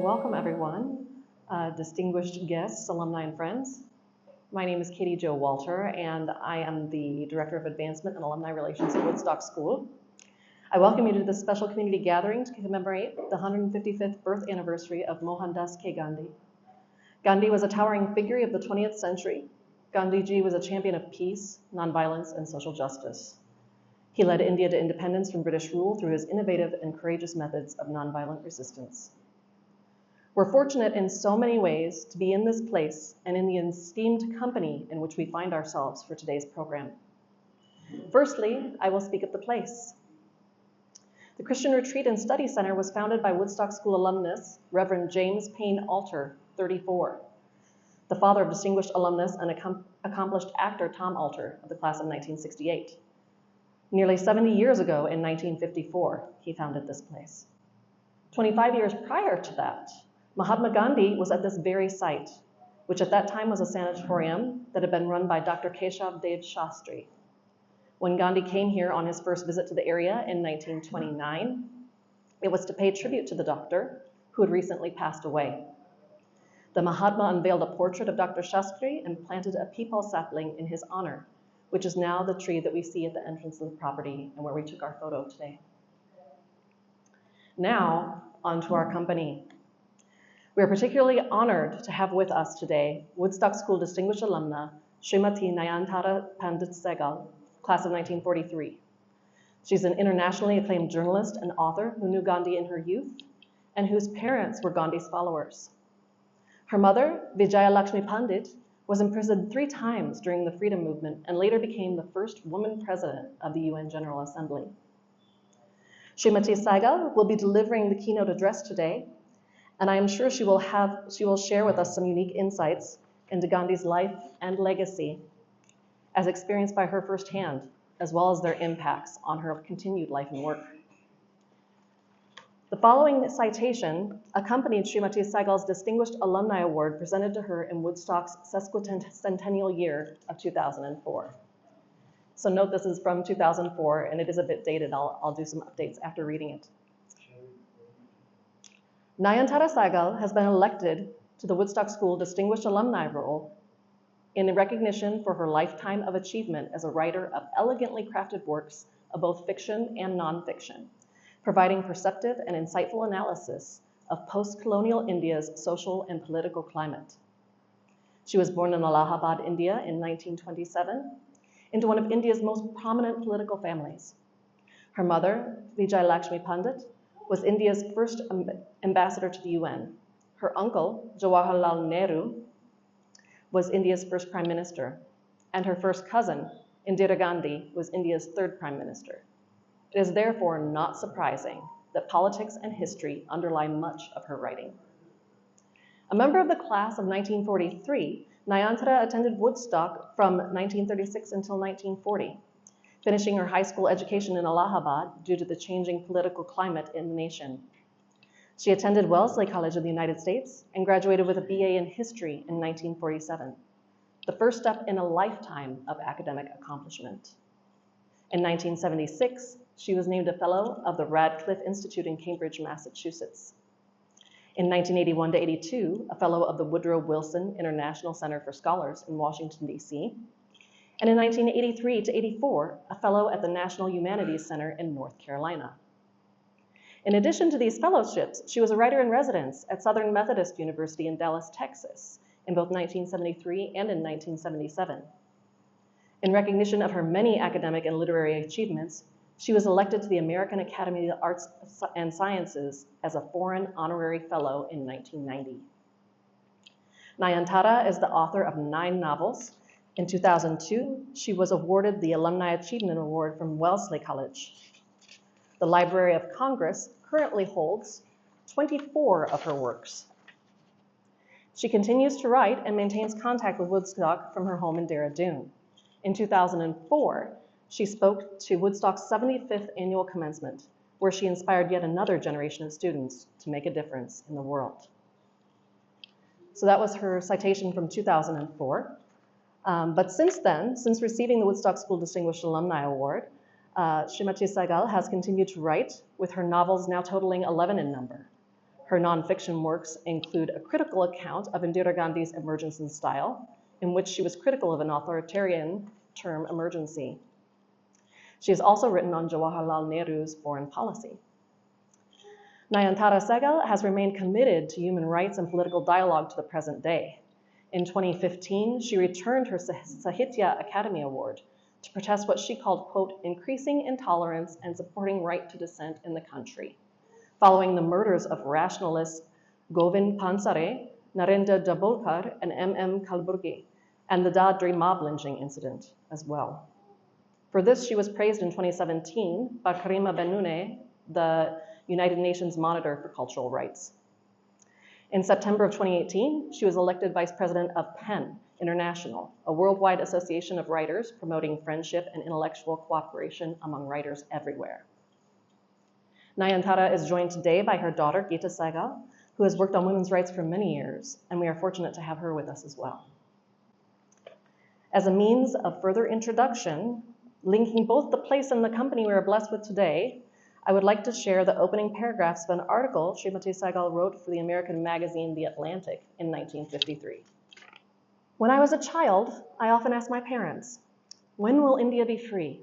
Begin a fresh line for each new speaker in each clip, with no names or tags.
welcome everyone, distinguished guests, alumni and friends. My name is Katie Jo Walter and I am the Director of Advancement and Alumni Relations at Woodstock School. I welcome you to this special community gathering to commemorate the 155th birth anniversary of Mohandas K. Gandhi. Gandhi was a towering figure of the 20th century. Gandhiji was a champion of peace, nonviolence, and social justice. He led India to independence from British rule through his innovative and courageous methods of nonviolent resistance. We're fortunate in so many ways to be in this place and in the esteemed company in which we find ourselves for today's program. Firstly, I will speak of the place. The Christian Retreat and Study Center was founded by Woodstock School alumnus, Reverend James Payne Alter, 34, the father of distinguished alumnus and accomplished actor Tom Alter of the class of 1968. Nearly 70 years ago in 1954, he founded this place. 25 years prior to that, Mahatma Gandhi was at this very site, which at that time was a sanatorium that had been run by Dr. Keshav Dev Shastri. When Gandhi came here on his first visit to the area in 1929, it was to pay tribute to the doctor who had recently passed away. The Mahatma unveiled a portrait of Dr. Shastri and planted a peepal sapling in his honor, which is now the tree that we see at the entrance of the property and where we took our photo today. Now, on to our company. We are particularly honored to have with us today Woodstock School Distinguished Alumna, Srimati Nayantara Pandit Sahgal, class of 1943. She's an internationally acclaimed journalist and author who knew Gandhi in her youth and whose parents were Gandhi's followers. Her mother, Vijaya Lakshmi Pandit, was imprisoned 3 times during the freedom movement and later became the first woman president of the UN General Assembly. Srimati Sahgal will be delivering the keynote address today, and I am sure she will share with us some unique insights into Gandhi's life and legacy as experienced by her firsthand, as well as their impacts on her continued life and work. The following citation accompanied Srimati Sahgal's Distinguished Alumni Award presented to her in Woodstock's sesquicentennial year of 2004. So note this is from 2004 and it is a bit dated. I'll do some updates after reading it. Nayantara Sahgal has been elected to the Woodstock School Distinguished Alumni role in recognition for her lifetime of achievement as a writer of elegantly crafted works of both fiction and nonfiction, providing perceptive and insightful analysis of post-colonial India's social and political climate. She was born in Allahabad, India in 1927, into one of India's most prominent political families. Her mother, Vijaya Lakshmi Pandit, was India's first ambassador to the UN. Her uncle, Jawaharlal Nehru, was India's first prime minister, and her first cousin, Indira Gandhi, was India's 3rd prime minister. It is therefore not surprising that politics and history underlie much of her writing. A member of the class of 1943, Nayantara attended Woodstock from 1936 until 1940, finishing her high school education in Allahabad due to the changing political climate in the nation. She attended Wellesley College of the United States and graduated with a BA in history in 1947, the first step in a lifetime of academic accomplishment. In 1976, she was named a fellow of the Radcliffe Institute in Cambridge, Massachusetts. In 1981 to 82, a fellow of the Woodrow Wilson International Center for Scholars in Washington, D.C., and in 1983 to 84, a fellow at the National Humanities Center in North Carolina. In addition to these fellowships, she was a writer-in-residence at Southern Methodist University in Dallas, Texas, in both 1973 and in 1977. In recognition of her many academic and literary achievements, she was elected to the American Academy of Arts and Sciences as a foreign honorary fellow in 1990. Nayantara is the author of 9 novels. In 2002, she was awarded the Alumni Achievement Award from Wellesley College. The Library of Congress currently holds 24 of her works. She continues to write and maintains contact with Woodstock from her home in Dehradun. In 2004, she spoke to Woodstock's 75th annual commencement, where she inspired yet another generation of students to make a difference in the world. So that was her citation from 2004. But since then, since receiving the Woodstock School Distinguished Alumni Award, Srimati Sahgal has continued to write, with her novels now totaling 11 in number. Her nonfiction works include a critical account of Indira Gandhi's emergence in style, in which she was critical of an authoritarian term emergency. She has also written on Jawaharlal Nehru's foreign policy. Nayantara Sahgal has remained committed to human rights and political dialogue to the present day. In 2015, she returned her Sahitya Academy Award to protest what she called, quote, increasing intolerance and supporting right to dissent in the country, following the murders of rationalists Govind Pansare, Narendra Dabholkar, and M.M. Kalburgi, and the Dadri mob lynching incident as well. For this, she was praised in 2017 by Karima Bennoune, the United Nations Monitor for Cultural Rights. In September of 2018, she was elected Vice President of PEN International, a worldwide association of writers promoting friendship and intellectual cooperation among writers everywhere. Nayantara is joined today by her daughter, Geeta Sahgal, who has worked on women's rights for many years, and we are fortunate to have her with us as well. As a means of further introduction, linking both the place and the company we are blessed with today, I would like to share the opening paragraphs of an article Srimati Sahgal wrote for the American magazine The Atlantic in 1953. When I was a child, I often asked my parents, when will India be free?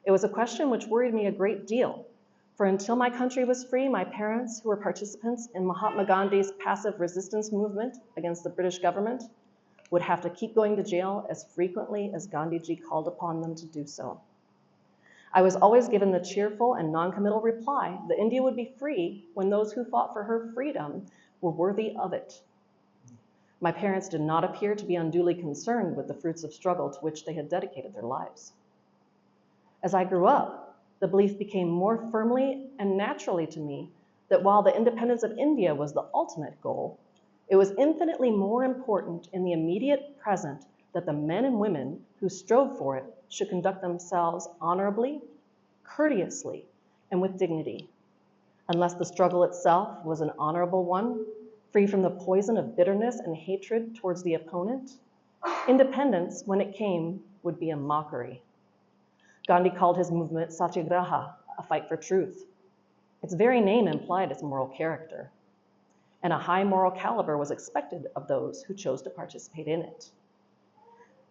It was a question which worried me a great deal, for until my country was free, my parents, who were participants in Mahatma Gandhi's passive resistance movement against the British government, would have to keep going to jail as frequently as Gandhiji called upon them to do so. I was always given the cheerful and non-committal reply that India would be free when those who fought for her freedom were worthy of it. My parents did not appear to be unduly concerned with the fruits of struggle to which they had dedicated their lives. As I grew up, the belief became more firmly and naturally to me that while the independence of India was the ultimate goal, it was infinitely more important in the immediate present that the men and women who strove for it should conduct themselves honorably, courteously, and with dignity. Unless the struggle itself was an honorable one, free from the poison of bitterness and hatred towards the opponent, independence, when it came, would be a mockery. Gandhi called his movement Satyagraha, a fight for truth. Its very name implied its moral character, and a high moral caliber was expected of those who chose to participate in it.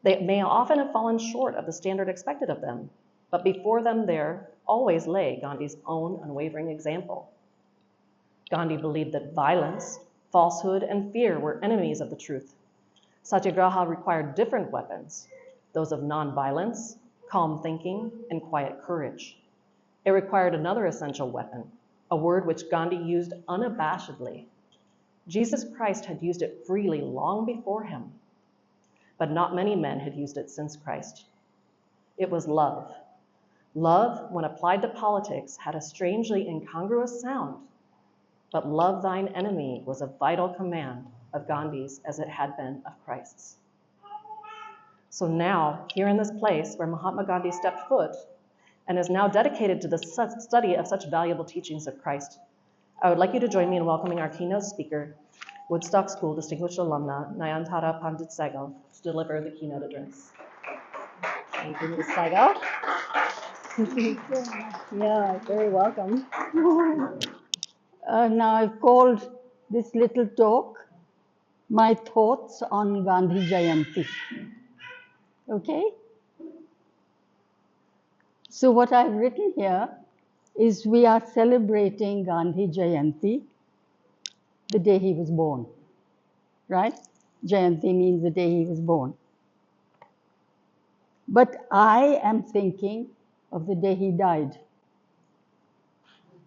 They may often have fallen short of the standard expected of them, but before them there always lay Gandhi's own unwavering example. Gandhi believed that violence, falsehood, and fear were enemies of the truth. Satyagraha required different weapons, those of nonviolence, calm thinking, and quiet courage. It required another essential weapon, a word which Gandhi used unabashedly. Jesus Christ had used it freely long before him, but not many men had used it since Christ. It was love. Love, when applied to politics, had a strangely incongruous sound, but love thine enemy was a vital command of Gandhi's as it had been of Christ's. So now, here in this place where Mahatma Gandhi stepped foot and is now dedicated to the study of such valuable teachings of Christ, I would like you to join me in welcoming our keynote speaker, Woodstock School Distinguished Alumna, Nayantara Pandit Sahgal, to deliver the keynote address. Thank you, Ms. Sahgal.
Yeah, very welcome. Now I've called this little talk, My Thoughts on Gandhi Jayanti. Okay? So what I've written here is we are celebrating Gandhi Jayanti, the day he was born, right? Jayanti means the day he was born. But I am thinking of the day he died,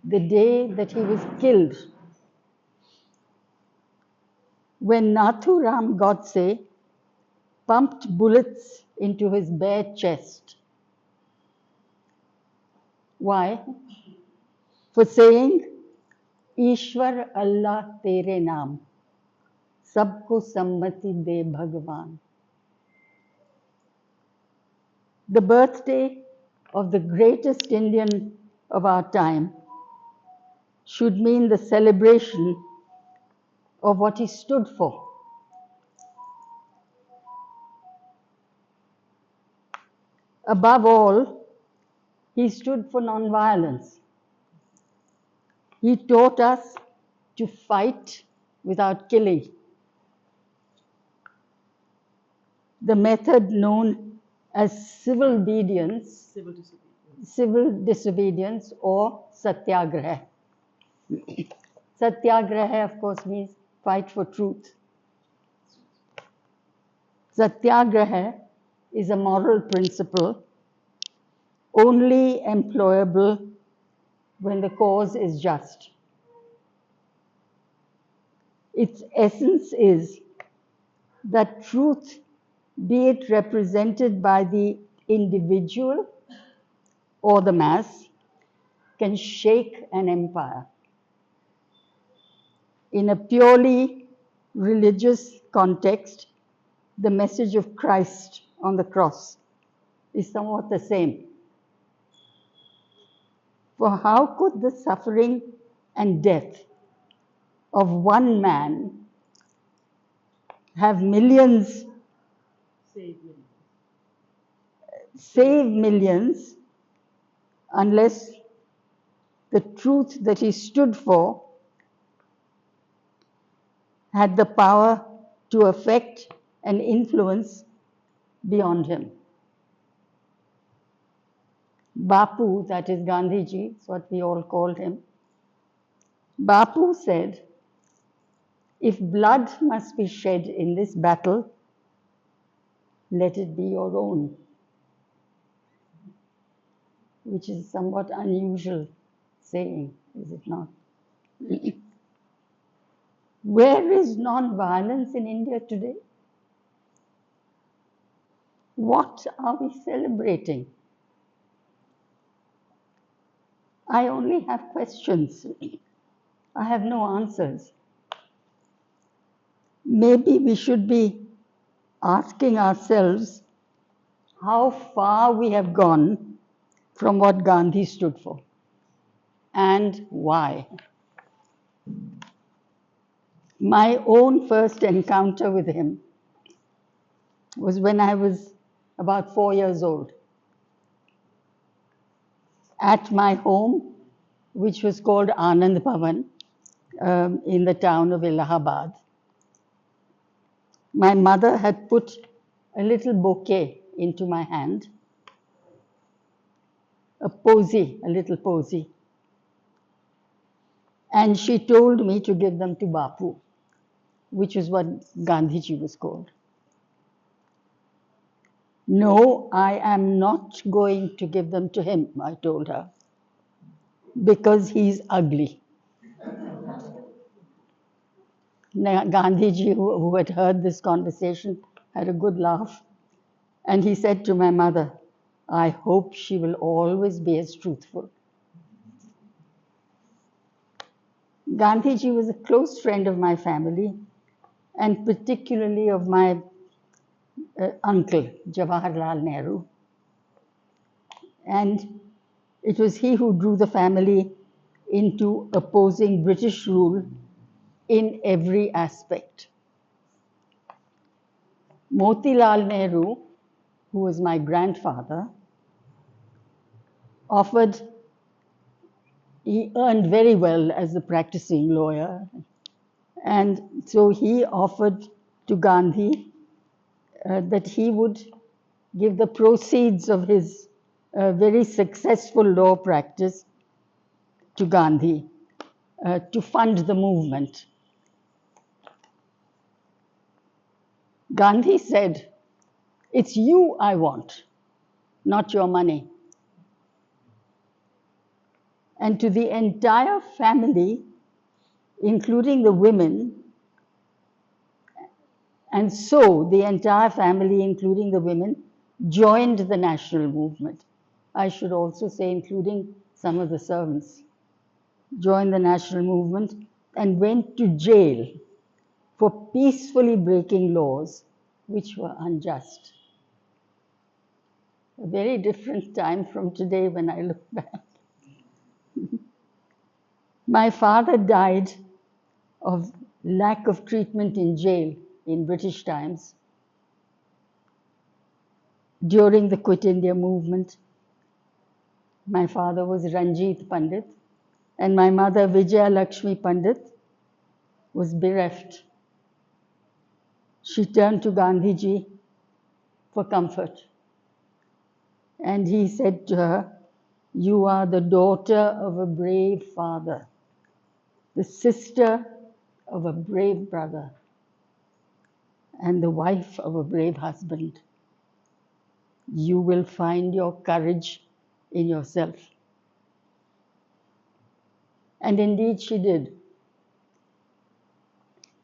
the day that he was killed, when Nathuram Godse pumped bullets into his bare chest. Why? For saying, Ishwar Allah Tere Naam, Sabko Sammati De Bhagwan. The birthday of the greatest Indian of our time should mean the celebration of what he stood for. Above all, he stood for nonviolence. He taught us to fight without killing. The method known as civil disobedience or Satyagraha. Satyagraha, of course, means fight for truth. Satyagraha is a moral principle only employable when the cause is just. Its essence is that truth, be it represented by the individual or the mass, can shake an empire. In a purely religious context, the message of Christ on the cross is somewhat the same. For how could the suffering and death of one man have millions, save millions, unless the truth that he stood for had the power to affect and influence beyond him? Bapu, that is Gandhiji, is what we all called him. Bapu said, if blood must be shed in this battle, let it be your own. Which is a somewhat unusual saying, is it not? Where is non-violence in India today? What are we celebrating? I only have questions. I have no answers. Maybe we should be asking ourselves how far we have gone from what Gandhi stood for and why. My own first encounter with him was when I was about 4 years old. At my home, which was called Anand Bhavan, in the town of Allahabad, my mother had put a little bouquet into my hand, a little posy, and she told me to give them to Bapu, which is what Gandhiji was called. No, I am not going to give them to him, I told her, because he's ugly. Gandhiji, who had heard this conversation, had a good laugh, and he said to my mother, I hope she will always be as truthful. Gandhiji was a close friend of my family, and particularly of my uncle, Jawaharlal Nehru. And it was he who drew the family into opposing British rule in every aspect. Motilal Nehru, who was my grandfather, he earned very well as a practicing lawyer. And so he offered to Gandhi that he would give the proceeds of his very successful law practice to Gandhi to fund the movement. Gandhi said, it's you I want, not your money. And to the entire family, including the women, and so the entire family, including the women, joined the national movement. I should also say, including some of the servants, joined the national movement and went to jail for peacefully breaking laws which were unjust. A very different time from today when I look back. My father died of lack of treatment in jail in British times during the Quit India movement. My father was Ranjit Pandit and my mother Vijaya Lakshmi Pandit was bereft. She turned to Gandhiji for comfort. And he said to her, "You are the daughter of a brave father, the sister of a brave brother, and the wife of a brave husband. You will find your courage in yourself." And indeed she did.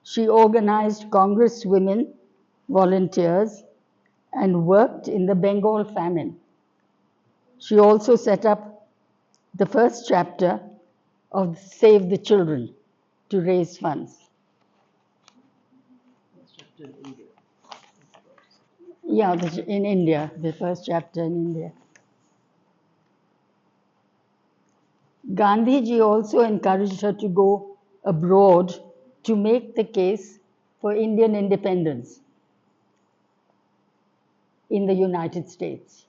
She organized Congress women volunteers and worked in the Bengal famine. She also set up the first chapter of Save the Children to raise funds. Yeah, in India, the first chapter in India. Gandhiji also encouraged her to go abroad to make the case for Indian independence in the United States.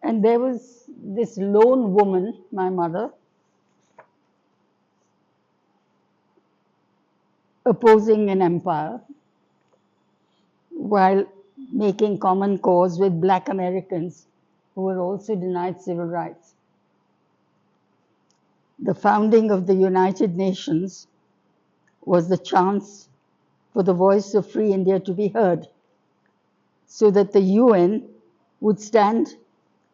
And there was this lone woman, my mother, opposing an empire while making common cause with Black Americans who were also denied civil rights. The founding of the United Nations was the chance for the voice of free India to be heard, so that the UN would stand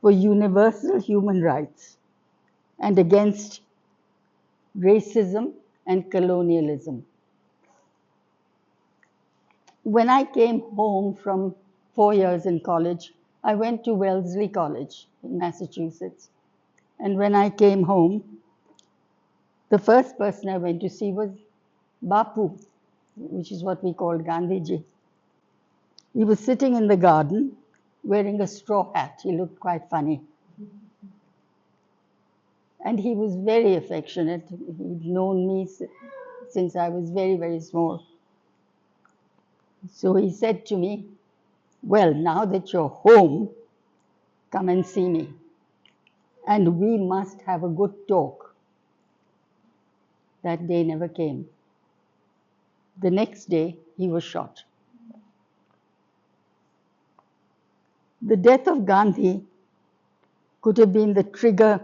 for universal human rights and against racism and colonialism. When I came home from 4 years in college, I went to Wellesley College in Massachusetts. And when I came home, the first person I went to see was Bapu, which is what we called Gandhiji. He was sitting in the garden wearing a straw hat. He looked quite funny. And he was very affectionate. He'd known me since I was very, very small. So he said to me, "Well, now that you're home, come and see me. And we must have a good talk." That day never came. The next day, he was shot. The death of Gandhi could have been the trigger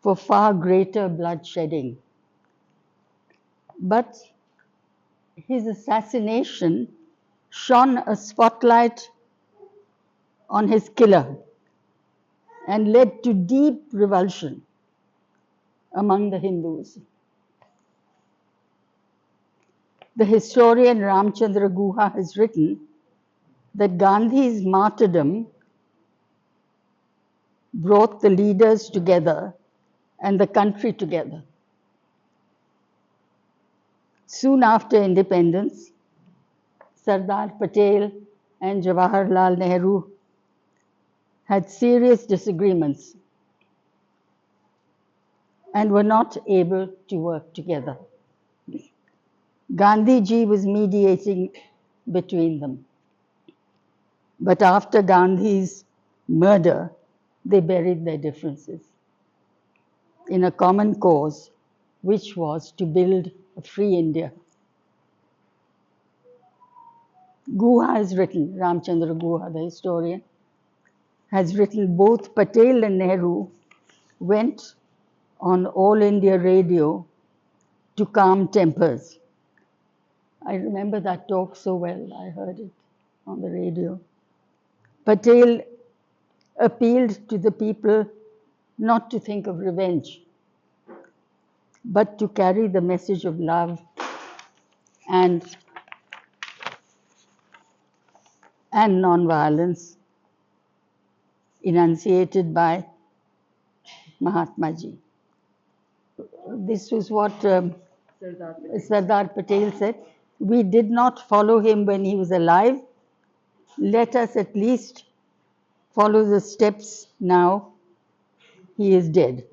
for far greater bloodshedding. But his assassination shone a spotlight on his killer and led to deep revulsion among the Hindus. The historian Ramchandra Guha has written that Gandhi's martyrdom brought the leaders together and the country together. Soon after independence, Sardar Patel and Jawaharlal Nehru had serious disagreements and were not able to work together. Gandhiji was mediating between them. But after Gandhi's murder, they buried their differences in a common cause, which was to build a free India. Guha has written, Ramchandra Guha, the historian, has written both Patel and Nehru went on All India Radio to calm tempers. I remember that talk so well. I heard it on the radio. Patel appealed to the people not to think of revenge, but to carry the message of love and non-violence enunciated by Mahatma Ji. This was what Sardar Patel said. "We did not follow him when he was alive. Let us at least follow the steps now he is dead."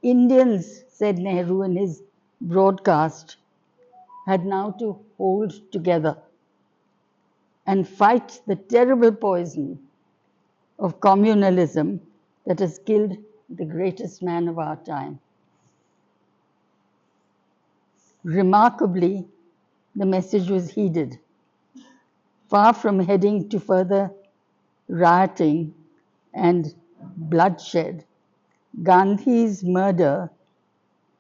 Indians, said Nehru in his broadcast, had now to hold together and fight the terrible poison of communalism that has killed the greatest man of our time. Remarkably, the message was heeded. Far from heading to further rioting and bloodshed, Gandhi's murder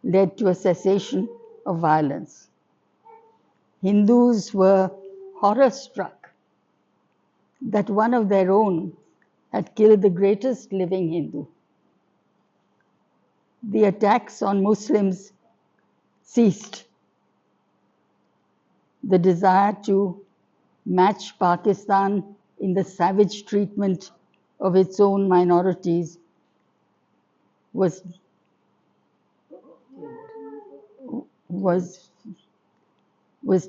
led to a cessation of violence. Hindus were horror struck that one of their own had killed the greatest living Hindu. The attacks on Muslims ceased. The desire to match Pakistan in the savage treatment of its own minorities was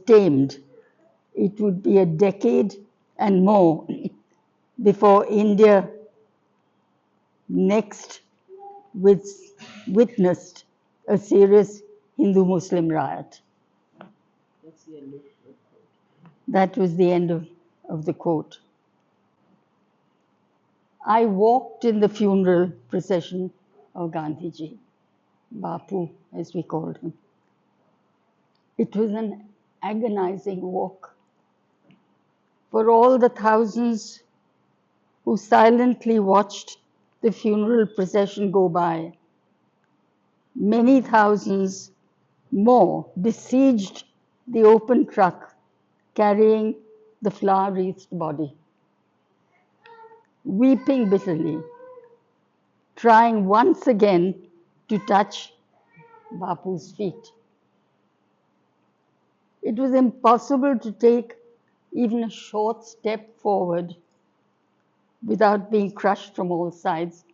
tamed. It would be a decade and more before India next witnessed a serious Hindu-Muslim riot. That was the end of the quote. I walked in the funeral procession of Gandhiji, Bapu as we called him. It was an agonizing walk. For all the thousands who silently watched the funeral procession go by, many thousands more besieged the open truck carrying the flower-wreathed body, weeping bitterly, trying once again to touch Bapu's feet. It was impossible to take even a short step forward without being crushed from all sides.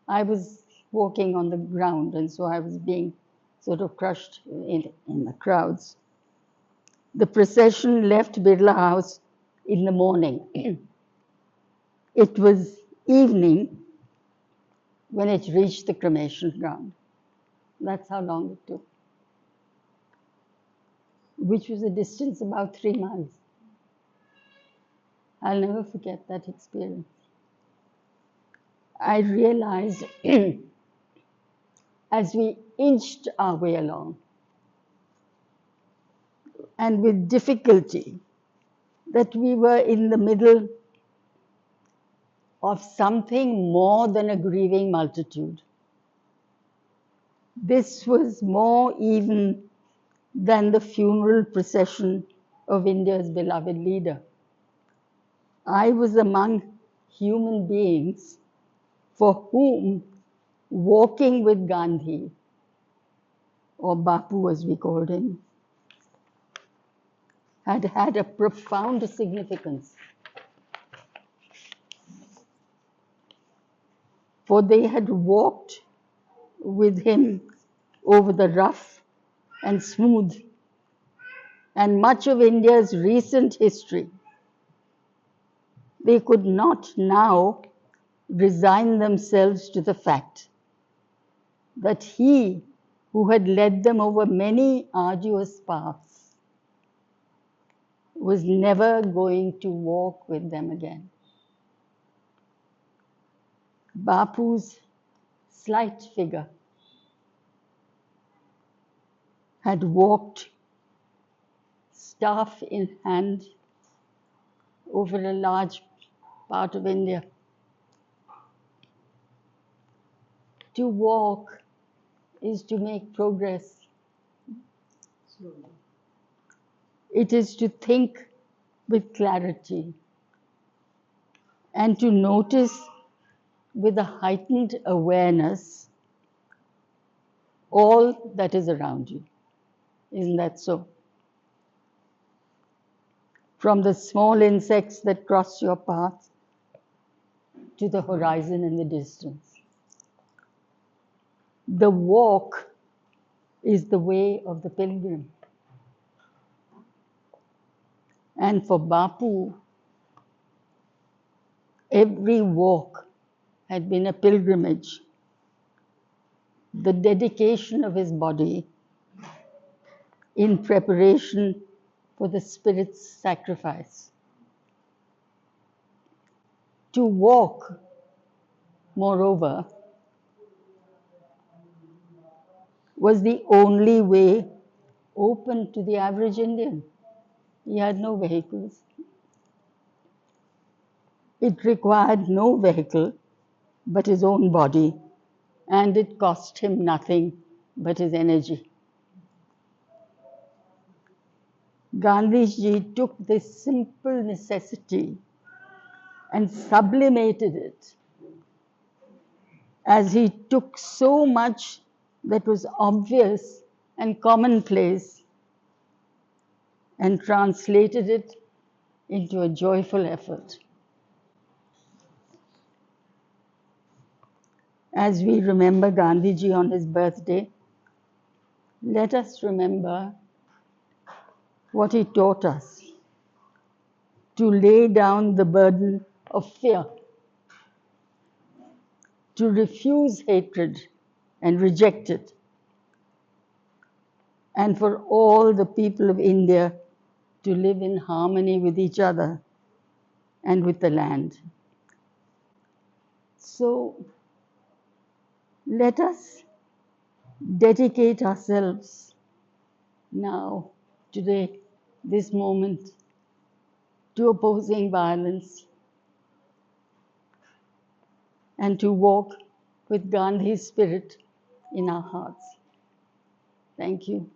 I was walking on the ground, and so I was being sort of crushed in the crowds. The procession left Birla House in the morning. It was evening when it reached the cremation ground. That's how long it took, which was a distance about 3 miles. I'll never forget that experience. I realized as we inched our way along, and with difficulty, that we were in the middle of something more than a grieving multitude. This was more even than the funeral procession of India's beloved leader. I was among human beings for whom walking with Gandhi, or Bapu as we called him, had had a profound significance. For they had walked with him over the rough and smooth and much of India's recent history. They could not now resign themselves to the fact that he who had led them over many arduous paths was never going to walk with them again. Bapu's slight figure had walked staff in hand over a large part of India. To walk is to make progress. It is to think with clarity and to notice with a heightened awareness all that is around you. Isn't that so? From the small insects that cross your path to the horizon in the distance. The walk is the way of the pilgrim. And for Bapu, every walk had been a pilgrimage, the dedication of his body in preparation for the spirit's sacrifice. To walk, moreover, was the only way open to the average Indian. He had no vehicles. It required no vehicle but his own body, and it cost him nothing but his energy. Gandhiji took this simple necessity and sublimated it, as he took so much that was obvious and commonplace and translated it into a joyful effort. As we remember Gandhiji on his birthday, let us remember what he taught us: to lay down the burden of fear, to refuse hatred and reject it, and for all the people of India to live in harmony with each other and with the land. So let us dedicate ourselves now, today, this moment, to opposing violence and to walk with Gandhi's spirit in our hearts. Thank you.